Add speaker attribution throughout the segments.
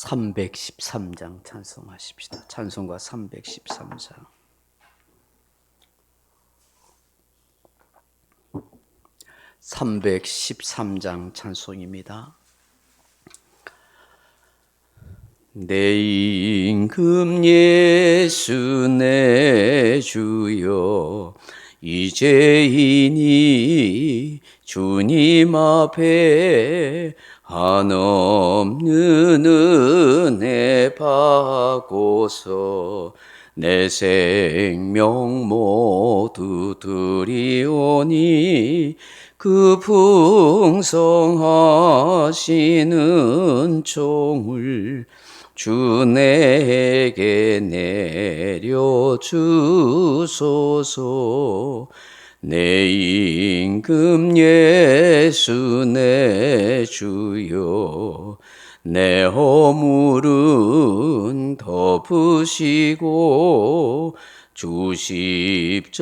Speaker 1: 313장 찬송하십시다. 찬송가 313장. 313장 찬송입니다. 내 임금 예수 내 주여 이제이니 주님 앞에 한없는 은혜 받고서 내 생명 모두 드리오니 그 풍성하신 종을 주 내게 내려주소서. 내 임금 예수 내 주여 내 허물은 덮으시고 주 십자가에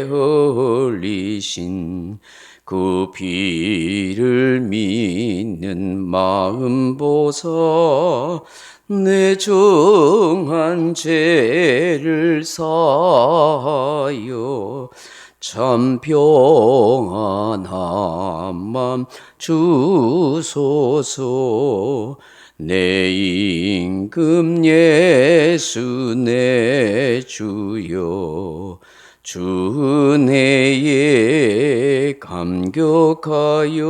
Speaker 1: 흘리신 그 피를 믿는 마음 보사 내 정한 죄를 사하여 참 평안한 맘 주소서. 내 임금 예수 내 주여 주 은혜에 감격하여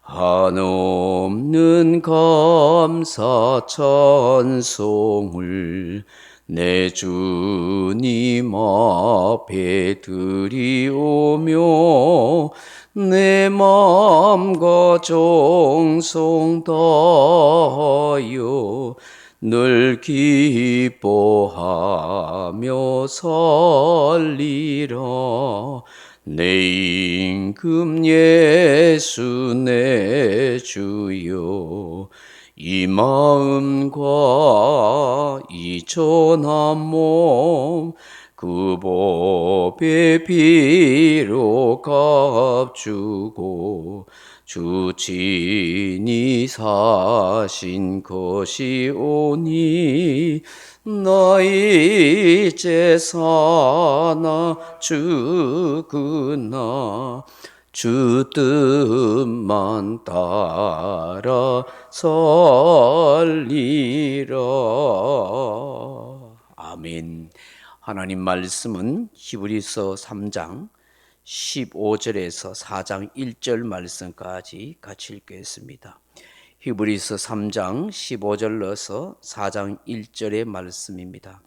Speaker 1: 한없는 감사 찬송을 내 주님 앞에 드리오며 내 마음과 정성 다하여 늘 기뻐하며 살리라. 내 임금 예수 내 주여 이 마음과 이 전한 몸 그 법의 피로 값주고 주 친히 사신 것이오니 나 이제 사나 죽으나 주 뜻만 따라 살리라. 아멘. 하나님 말씀은 히브리서 3장 15절에서 4장 1절 말씀까지 같이 읽겠습니다. 히브리서 3장 15절로서 4장 1절의 말씀입니다.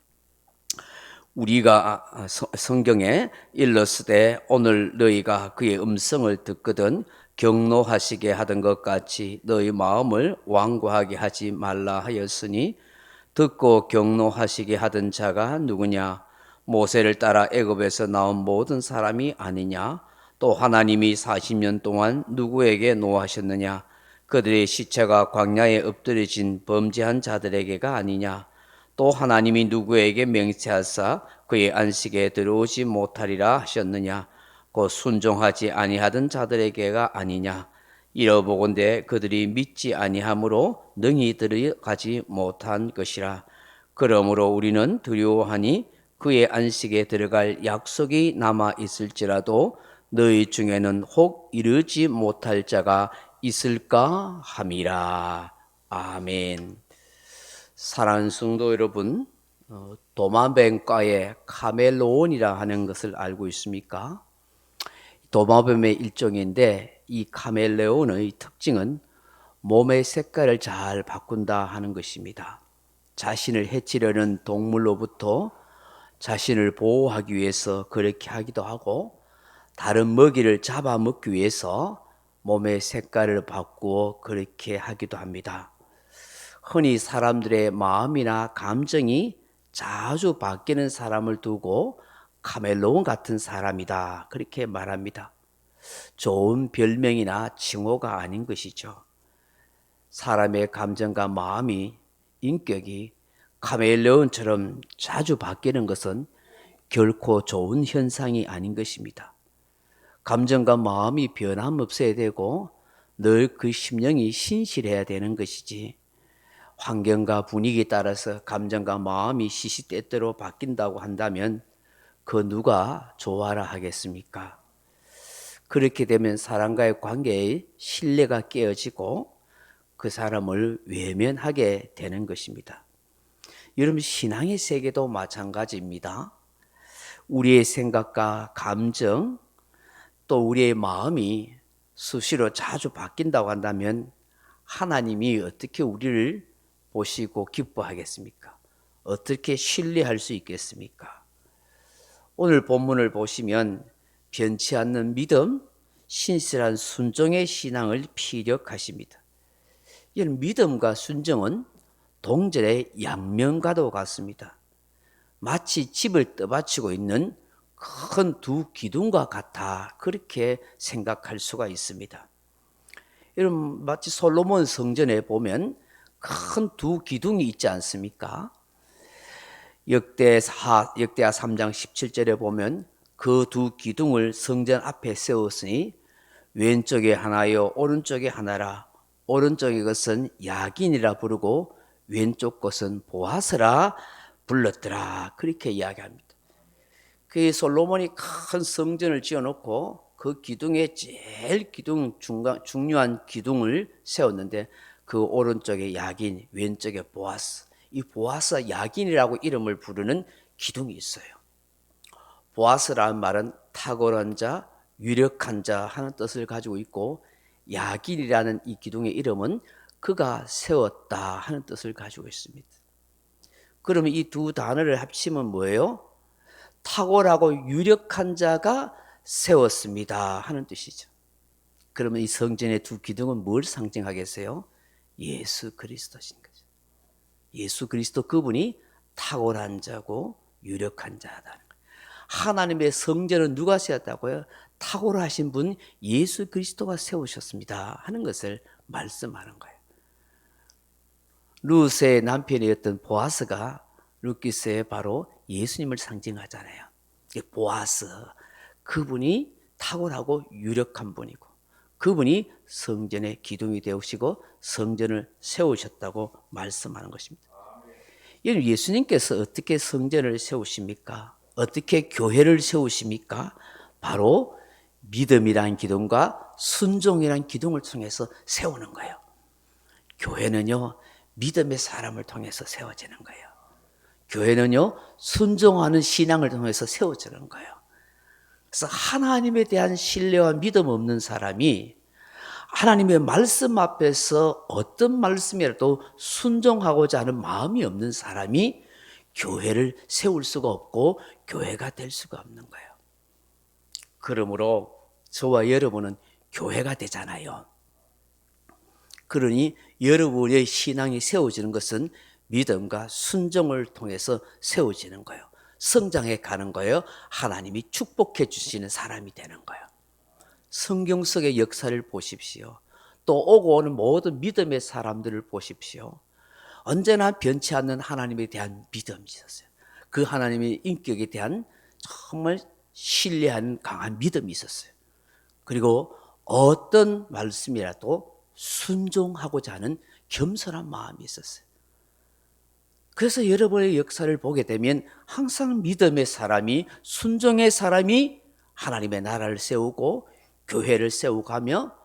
Speaker 1: 우리가 성경에 일렀으되 오늘 너희가 그의 음성을 듣거든 경노하시게 하던 것 같이 너희 마음을 완고하게 하지 말라 하였으니 듣고 경노하시게 하던 자가 누구냐? 모세를 따라 애굽에서 나온 모든 사람이 아니냐? 또 하나님이 40년 동안 누구에게 노하셨느냐? 그들의 시체가 광야에 엎드려진 범죄한 자들에게가 아니냐? 또 하나님이 누구에게 맹세하사 그의 안식에 들어오지 못하리라 하셨느냐? 곧 순종하지 아니하던 자들에게가 아니냐? 이러보건대 그들이 믿지 아니함으로 능히 들어가지 못한 것이라. 그러므로 우리는 두려워하니 그의 안식에 들어갈 약속이 남아 있을지라도 너희 중에는 혹 이르지 못할 자가 있을까 함이라. 아멘. 사랑하는 성도 여러분, 도마뱀과의 카멜레온이라 하는 것을 알고 있습니까? 도마뱀의 일종인데 이 카멜레온의 특징은 몸의 색깔을 잘 바꾼다 하는 것입니다. 자신을 해치려는 동물로부터 자신을 보호하기 위해서 그렇게 하기도 하고 다른 먹이를 잡아먹기 위해서 몸의 색깔을 바꾸어 그렇게 하기도 합니다. 흔히 사람들의 마음이나 감정이 자주 바뀌는 사람을 두고 카멜레온 같은 사람이다 그렇게 말합니다. 좋은 별명이나 칭호가 아닌 것이죠. 사람의 감정과 마음이 인격이 카멜레온처럼 자주 바뀌는 것은 결코 좋은 현상이 아닌 것입니다. 감정과 마음이 변함없어야 되고 늘 그 심령이 신실해야 되는 것이지, 환경과 분위기에 따라서 감정과 마음이 시시때때로 바뀐다고 한다면 그 누가 좋아라 하겠습니까? 그렇게 되면 사람과의 관계의 신뢰가 깨어지고 그 사람을 외면하게 되는 것입니다. 여러분, 신앙의 세계도 마찬가지입니다. 우리의 생각과 감정, 또 우리의 마음이 수시로 자주 바뀐다고 한다면 하나님이 어떻게 우리를 보시고 기뻐하겠습니까? 어떻게 신뢰할 수 있겠습니까? 오늘 본문을 보시면 변치 않는 믿음, 신실한 순종의 신앙을 피력하십니다. 이런 믿음과 순종은 동절의 양면과도 같습니다. 마치 집을 떠받치고 있는 큰 두 기둥과 같아, 그렇게 생각할 수가 있습니다. 여러분, 마치 솔로몬 성전에 보면 큰 두 기둥이 있지 않습니까? 역대하 3장 17절에 보면 그 두 기둥을 성전 앞에 세웠으니 왼쪽에 하나요 오른쪽에 하나라. 오른쪽의 것은 야긴이라 부르고 왼쪽 것은 보아스라 불렀더라. 그렇게 이야기합니다. 그 솔로몬이 큰 성전을 지어놓고 그 기둥에 제일 중요한 기둥을 세웠는데 그 오른쪽에 야긴, 왼쪽에 보아스. 이 보아스 야긴이라고 이름을 부르는 기둥이 있어요. 보아스라는 말은 탁월한 자, 유력한 자 하는 뜻을 가지고 있고, 야긴이라는 이 기둥의 이름은 그가 세웠다 하는 뜻을 가지고 있습니다. 그러면 이 두 단어를 합치면 뭐예요? 탁월하고 유력한 자가 세웠습니다 하는 뜻이죠. 그러면 이 성전의 두 기둥은 뭘 상징하겠어요? 예수 그리스도신 거죠. 예수 그리스도, 그분이 탁월한 자고 유력한 자다는 거예요. 하나님의 성전은 누가 세웠다고요? 탁월하신 분 예수 그리스도가 세우셨습니다 하는 것을 말씀하는 거예요. 룻의 남편이었던 보아스가 룻기스에 바로 예수님을 상징하잖아요. 보아스, 그분이 탁월하고 유력한 분이고 그분이 성전의 기둥이 되시고 성전을 세우셨다고 말씀하는 것입니다. 예수님께서 어떻게 성전을 세우십니까? 어떻게 교회를 세우십니까? 바로 믿음이란 기둥과 순종이란 기둥을 통해서 세우는 거예요. 교회는요, 믿음의 사람을 통해서 세워지는 거예요. 교회는요, 순종하는 신앙을 통해서 세워지는 거예요. 그래서 하나님에 대한 신뢰와 믿음 없는 사람이 하나님의 말씀 앞에서 어떤 말씀이라도 순종하고자 하는 마음이 없는 사람이 교회를 세울 수가 없고 교회가 될 수가 없는 거예요. 그러므로 저와 여러분은 교회가 되잖아요. 그러니 여러분의 신앙이 세워지는 것은 믿음과 순종을 통해서 세워지는 거예요. 성장해 가는 거예요. 하나님이 축복해 주시는 사람이 되는 거예요. 성경 속의 역사를 보십시오. 또 오고 오는 모든 믿음의 사람들을 보십시오. 언제나 변치 않는 하나님에 대한 믿음이 있었어요. 그 하나님의 인격에 대한 정말 신뢰하는 강한 믿음이 있었어요. 그리고 어떤 말씀이라도 순종하고자 하는 겸손한 마음이 있었어요. 그래서 여러분의 역사를 보게 되면 항상 믿음의 사람이, 순종의 사람이 하나님의 나라를 세우고 교회를 세우가며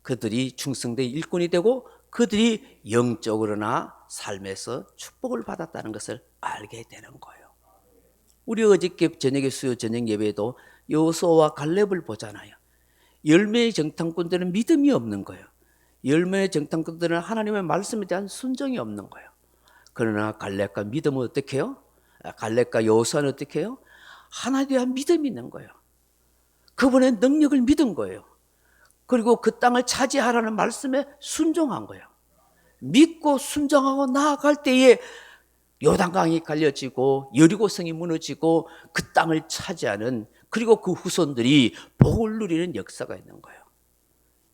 Speaker 1: 그들이 충성된 일꾼이 되고 그들이 영적으로나 삶에서 축복을 받았다는 것을 알게 되는 거예요. 우리 어저께 저녁에 수요 저녁 예배에도 여호수아와 갈렙을 보잖아요. 열매의 정탐꾼들은 믿음이 없는 거예요. 열매의 정탐꾼들은 하나님의 말씀에 대한 순종이 없는 거예요. 그러나 갈렙과 믿음은 어떻게 해요? 갈렙과 여호수아는 어떻게 해요? 하나님에 대한 믿음이 있는 거예요. 그분의 능력을 믿은 거예요. 그리고 그 땅을 차지하라는 말씀에 순종한 거예요. 믿고 순종하고 나아갈 때에 요단강이 갈려지고 여리고성이 무너지고 그 땅을 차지하는, 그리고 그 후손들이 복을 누리는 역사가 있는 거예요.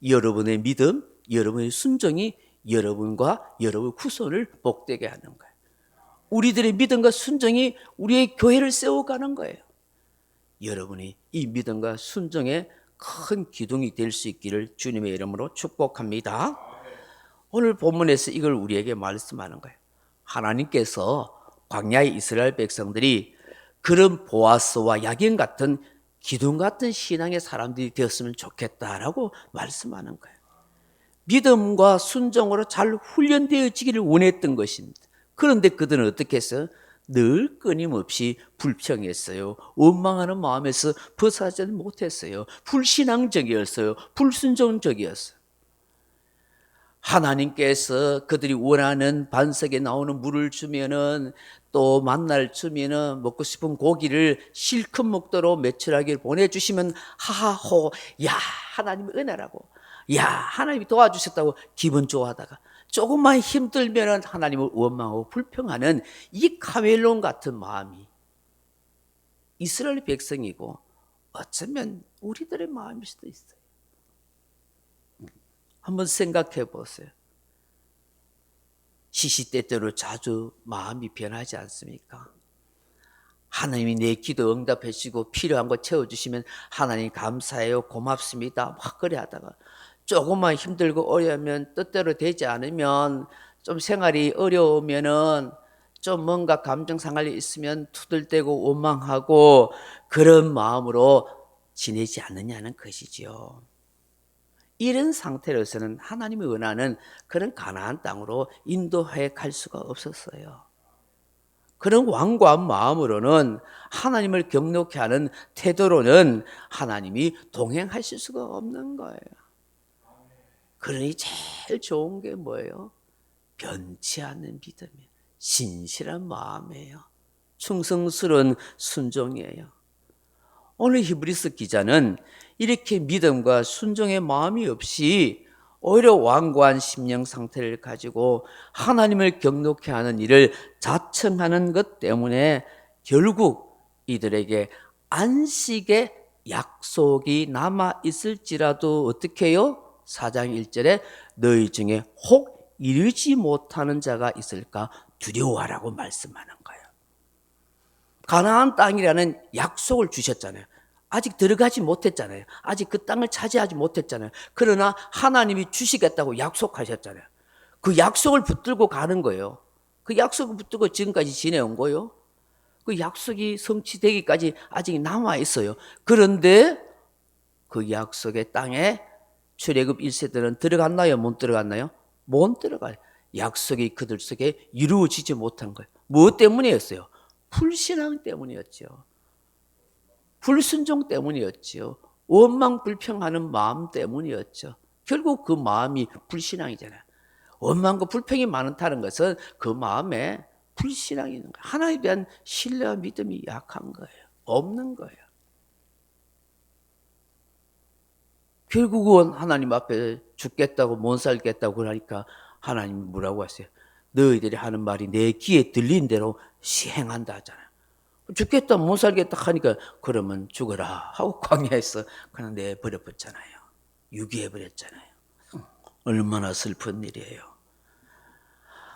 Speaker 1: 여러분의 믿음, 여러분의 순종이 여러분과 여러분 후손을 복되게 하는 거예요. 우리들의 믿음과 순종이 우리의 교회를 세워가는 거예요. 여러분이 이 믿음과 순종의 큰 기둥이 될 수 있기를 주님의 이름으로 축복합니다. 오늘 본문에서 이걸 우리에게 말씀하는 거예요. 하나님께서 광야의 이스라엘 백성들이 그런 보아스와 야긴 같은 기둥 같은 신앙의 사람들이 되었으면 좋겠다라고 말씀하는 거예요. 믿음과 순종으로 잘 훈련되어지기를 원했던 것입니다. 그런데 그들은 어떻게 했어요? 늘 끊임없이 불평했어요. 원망하는 마음에서 벗어나지 못했어요. 불신앙적이었어요. 불순종적이었어요. 하나님께서 그들이 원하는 반석에 나오는 물을 주면은, 또 만날 주면은, 먹고 싶은 고기를 실컷 먹도록 매출하기를 보내주시면 하하호, 야 하나님의 은혜라고, 야 하나님이 도와주셨다고 기분 좋아하다가 조금만 힘들면은 하나님을 원망하고 불평하는 이 카멜론 같은 마음이 이스라엘 백성이고 어쩌면 우리들의 마음일 수도 있어요. 한번 생각해 보세요. 시시때때로 자주 마음이 변하지 않습니까? 하나님이 내 기도 응답해 주시고 필요한 거 채워주시면 하나님 감사해요, 고맙습니다 막 그래 하다가 조금만 힘들고 어려우면, 뜻대로 되지 않으면, 좀 생활이 어려우면은, 좀 뭔가 감정 상할이 있으면 투덜대고 원망하고 그런 마음으로 지내지 않느냐는 것이지요. 이런 상태로서는 하나님이 원하는 그런 가나안 땅으로 인도해 갈 수가 없었어요. 그런 완고한 마음으로는, 하나님을 경외케 하는 태도로는 하나님이 동행하실 수가 없는 거예요. 그러니 제일 좋은 게 뭐예요? 변치 않는 믿음이에요. 신실한 마음이에요. 충성스러운 순종이에요. 오늘 히브리서 기자는 이렇게 믿음과 순종의 마음이 없이 오히려 완고한 심령 상태를 가지고 하나님을 경노케 하는 일을 자청하는 것 때문에 결국 이들에게 안식의 약속이 남아 있을지라도 어떻게 해요? 4장 1절에 너희 중에 혹 이르지 못하는 자가 있을까 두려워하라고 말씀하는 거예요. 가나안 땅이라는 약속을 주셨잖아요. 아직 들어가지 못했잖아요. 아직 그 땅을 차지하지 못했잖아요. 그러나 하나님이 주시겠다고 약속하셨잖아요. 그 약속을 붙들고 가는 거예요. 그 약속을 붙들고 지금까지 지내온 거예요. 그 약속이 성취되기까지 아직 남아 있어요. 그런데 그 약속의 땅에 출애굽 1세들은 들어갔나요? 못 들어갔나요? 못 들어가요. 약속이 그들 속에 이루어지지 못한 거예요. 무엇 때문이었어요? 불신앙 때문이었죠. 불순종 때문이었죠. 원망 불평하는 마음 때문이었죠. 결국 그 마음이 불신앙이잖아요. 원망과 불평이 많다는 것은 그 마음에 불신앙이 있는 거예요. 하나님에 대한 신뢰와 믿음이 약한 거예요. 없는 거예요. 결국은 하나님 앞에 죽겠다고 못 살겠다고 그러니까 하나님이 뭐라고 하세요? 너희들이 하는 말이 내 귀에 들린 대로 시행한다 하잖아요. 죽겠다 못 살겠다 하니까 그러면 죽어라 하고 광야에서 그냥 내버려뒀잖아요. 유기해버렸잖아요. 얼마나 슬픈 일이에요.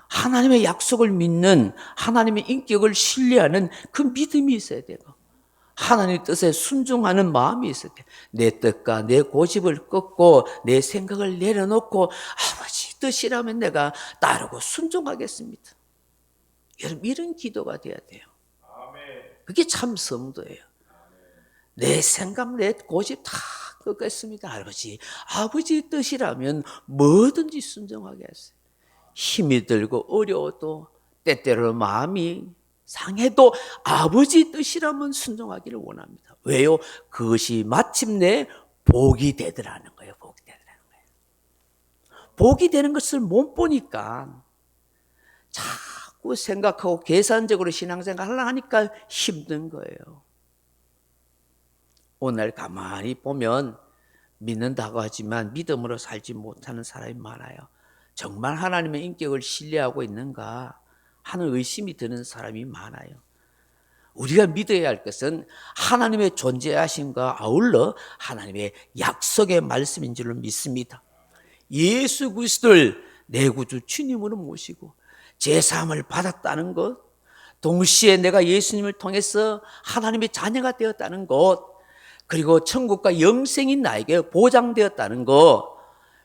Speaker 1: 하나님의 약속을 믿는, 하나님의 인격을 신뢰하는 그 믿음이 있어야 돼요. 하나님의 뜻에 순종하는 마음이 있어야 돼요. 내 뜻과 내 고집을 꺾고 내 생각을 내려놓고 아버지 뜻이라면 내가 따르고 순종하겠습니다. 여러분 이런 기도가 돼야 돼요. 그게 참 성도예요. 내 생각, 내 고집 다 꺾겠습니다. 아버지 뜻이라면 뭐든지 순종하겠어요. 힘이 들고 어려워도 때때로 마음이 상해도 아버지 뜻이라면 순종하기를 원합니다. 왜요? 그것이 마침내 복이 되더라는 거예요. 복이 되더라는 거예요. 복이 되는 것을 못 보니까 자꾸 생각하고 계산적으로 신앙생활 하려고 하니까 힘든 거예요. 오늘 가만히 보면 믿는다고 하지만 믿음으로 살지 못하는 사람이 많아요. 정말 하나님의 인격을 신뢰하고 있는가 하는 의심이 드는 사람이 많아요. 우리가 믿어야 할 것은 하나님의 존재하심과 아울러 하나님의 약속의 말씀인 줄을 믿습니다. 예수 그리스도를 내 구주 주님으로 모시고 제사함을 받았다는 것, 동시에 내가 예수님을 통해서 하나님의 자녀가 되었다는 것, 그리고 천국과 영생이 나에게 보장되었다는 거,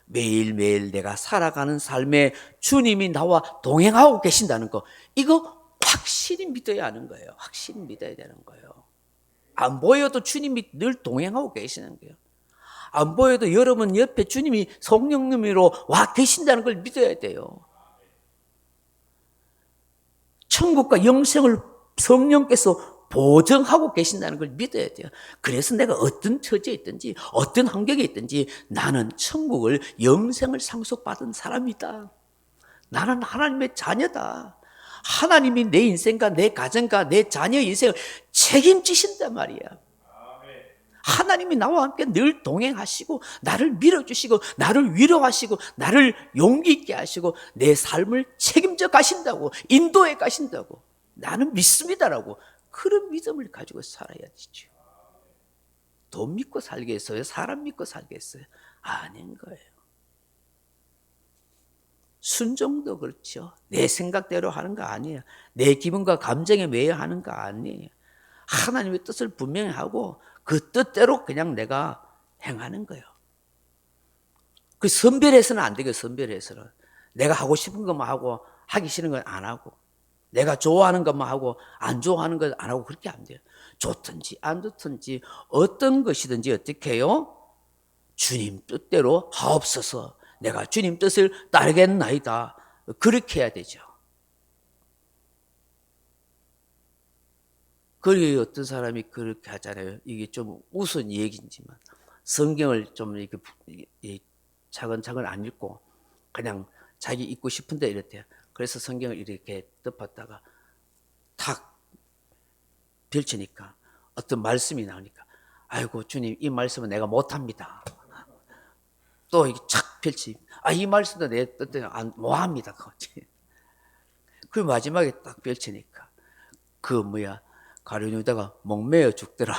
Speaker 1: 매일매일 내가 살아가는 삶에 주님이 나와 동행하고 계신다는 거, 이거 확실히 믿어야 하는 거예요. 확실히 믿어야 되는 거예요. 안 보여도 주님이 늘 동행하고 계시는 거예요. 안 보여도 여러분 옆에 주님이 성령님으로 와 계신다는 걸 믿어야 돼요. 천국과 영생을 성령께서 보증하고 계신다는 걸 믿어야 돼요. 그래서 내가 어떤 처지에 있든지 어떤 환경에 있든지 나는 천국을, 영생을 상속받은 사람이다. 나는 하나님의 자녀다. 하나님이 내 인생과 내 가정과 내 자녀의 인생을 책임지신단 말이야. 하나님이 나와 함께 늘 동행하시고 나를 밀어주시고 나를 위로하시고 나를 용기 있게 하시고 내 삶을 책임져 가신다고, 인도해 가신다고 나는 믿습니다라고, 그런 믿음을 가지고 살아야 되죠. 돈 믿고 살겠어요? 사람 믿고 살겠어요? 아닌 거예요. 순종도 그렇죠. 내 생각대로 하는 거 아니에요. 내 기분과 감정에 매여 하는 거 아니에요. 하나님의 뜻을 분명히 하고 그 뜻대로 그냥 내가 행하는 거예요. 그 선별해서는 안 되겠어요. 선별해서는 내가 하고 싶은 것만 하고 하기 싫은 건 안 하고, 내가 좋아하는 것만 하고 안 좋아하는 건 안 하고, 그렇게 안 돼요. 좋든지 안 좋든지 어떤 것이든지 어떻게 해요? 주님 뜻대로 하옵소서, 내가 주님 뜻을 따르겠나이다, 그렇게 해야 되죠. 그리고 어떤 사람이 그렇게 하잖아요. 이게 좀 우스운 얘기지만 성경을 좀 이렇게 차근차근 안 읽고 그냥 자기 읽고 싶은데 이랬대요. 그래서 성경을 이렇게 덮었다가 탁 펼치니까 어떤 말씀이 나오니까, 아이고 주님, 이 말씀은 내가 못합니다. 또 이게 착 펼치, 이 말씀도 내 뜻대로 못합니다. 그 마지막에 딱 펼치니까 가룟유다가 목매어 죽더라.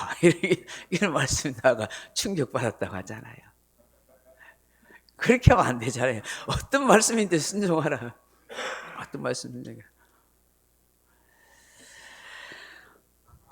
Speaker 1: 이런 말씀이 나가 충격받았다고 하잖아요. 그렇게 하면 안 되잖아요. 어떤 말씀인데 순종하라. 어떤 말씀인데.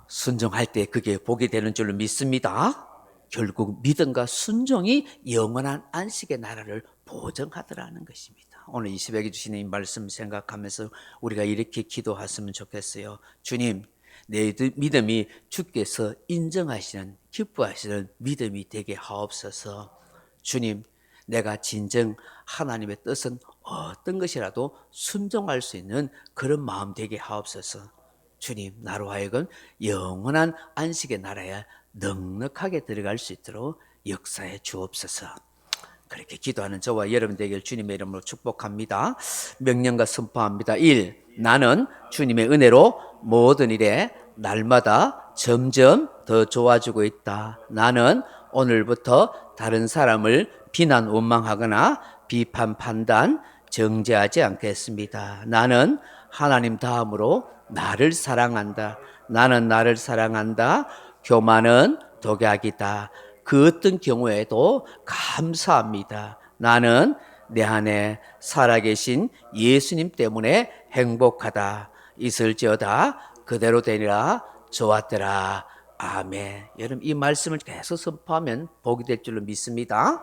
Speaker 1: 순종할 때 그게 복이 되는 줄로 믿습니다. 결국 믿음과 순종이 영원한 안식의 나라를 보증하더라는 것입니다. 오늘 이 새벽에 주시는 이 말씀 생각하면서 우리가 이렇게 기도했으면 좋겠어요. 주님, 내 믿음이 주께서 인정하시는, 기뻐하시는 믿음이 되게 하옵소서. 주님, 내가 진정 하나님의 뜻은 어떤 것이라도 순종할 수 있는 그런 마음 되게 하옵소서. 주님, 나로 하여금 영원한 안식의 나라에 넉넉하게 들어갈 수 있도록 역사해 주옵소서. 그렇게 기도하는 저와 여러분 되길 주님의 이름으로 축복합니다. 명령과 선포합니다. 1. 나는 주님의 은혜로 모든 일에 날마다 점점 더 좋아지고 있다. 나는 오늘부터 다른 사람을 비난 원망하거나 비판 판단 정죄하지 않겠습니다. 나는 하나님 다음으로 나를 사랑한다. 나는 나를 사랑한다. 교만은 독약이다. 그 어떤 경우에도 감사합니다. 나는 내 안에 살아계신 예수님 때문에 행복하다. 있을지어다 그대로 되니라. 좋았더라. 아멘. 여러분, 이 말씀을 계속 선포하면 복이 될 줄로 믿습니다.